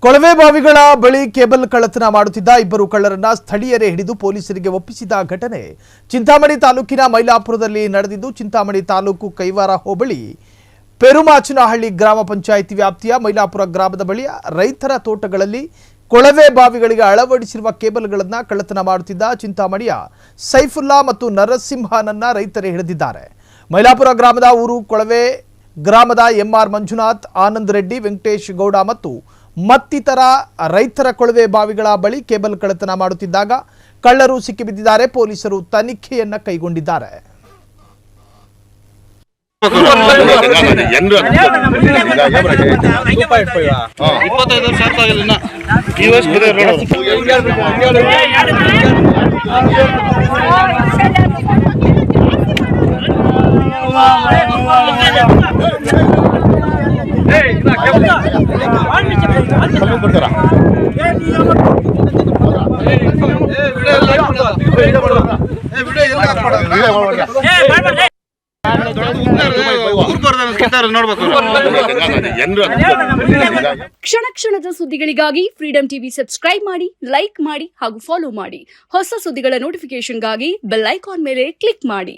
ಕೊಳವೆ ಬಾವಿಗಳ ಬಳಿ ಕೇಬಲ್ ಕಳ್ಳತನ ಮಾಡುತ್ತಿದ್ದ ಇಬ್ಬರು ಕಳ್ಳರನ್ನ ಸ್ಥಳೀಯರೇ ಹಿಡಿದು ಪೊಲೀಸರಿಗೆ ಒಪ್ಪಿಸಿದ ಘಟನೆ ಚಿಂತಾಮಣಿ ತಾಲೂಕಿನ ಮೈಲಾಪುರದಲ್ಲಿ ನಡೆದಿದ್ದು. ಚಿಂತಾಮಣಿ ತಾಲೂಕು ಕೈವಾರ ಹೋಬಳಿ ಪೆರುಮಾಚನಹಳ್ಳಿ ಗ್ರಾಮ ಪಂಚಾಯಿತಿ ವ್ಯಾಪ್ತಿಯ ಮೈಲಾಪುರ ಗ್ರಾಮದ ಬಳಿ ರೈತರ ತೋಟಗಳಲ್ಲಿ ಕೊಳವೆ ಬಾವಿಗಳಿಗೆ ಅಳವಡಿಸಿರುವ ಕೇಬಲ್ಗಳನ್ನು ಕಳ್ಳತನ ಮಾಡುತ್ತಿದ್ದ ಚಿಂತಾಮಣಿಯ ಸೈಫುಲ್ಲಾ ಮತ್ತು ನರಸಿಂಹನನ್ನ ರೈತರೇ ಹಿಡಿದಿದ್ದಾರೆ. ಮೈಲಾಪುರ ಗ್ರಾಮದ ಊರು ಕೊಳವೆ ಗ್ರಾಮದ ಎಂಆರ್ ಮಂಜುನಾಥ್, ಆನಂದ್ ರೆಡ್ಡಿ, ವೆಂಕಟೇಶ್ ಗೌಡ ಮತ್ತು ಮತ್ತಿತರ ರೈತರ ಕೊಳವೆ ಬಾವಿಗಳ ಬಳಿ ಕೇಬಲ್ ಕಳ್ಳತನ ಮಾಡುತ್ತಿದ್ದಾಗ ಕಳ್ಳರು ಸಿಕ್ಕಿಬಿದ್ದಿದ್ದಾರೆ. ಪೊಲೀಸರು ತನಿಖೆಯನ್ನ ಕೈಗೊಂಡಿದ್ದಾರೆ. ಕ್ಷಣ ಕ್ಷಣದ ಸುದ್ದಿಗಳಿಗಾಗಿ ಫ್ರೀಡಂ ಟಿವಿ ಸಬ್ಸ್ಕ್ರೈಬ್ ಮಾಡಿ, ಲೈಕ್ ಮಾಡಿ ಹಾಗೂ ಫಾಲೋ ಮಾಡಿ. ಹೊಸ ಸುದ್ದಿಗಳ ನೋಟಿಫಿಕೇಶನ್ಗಾಗಿ ಬೆಲ್ ಐಕಾನ್ ಮೇಲೆ ಕ್ಲಿಕ್ ಮಾಡಿ.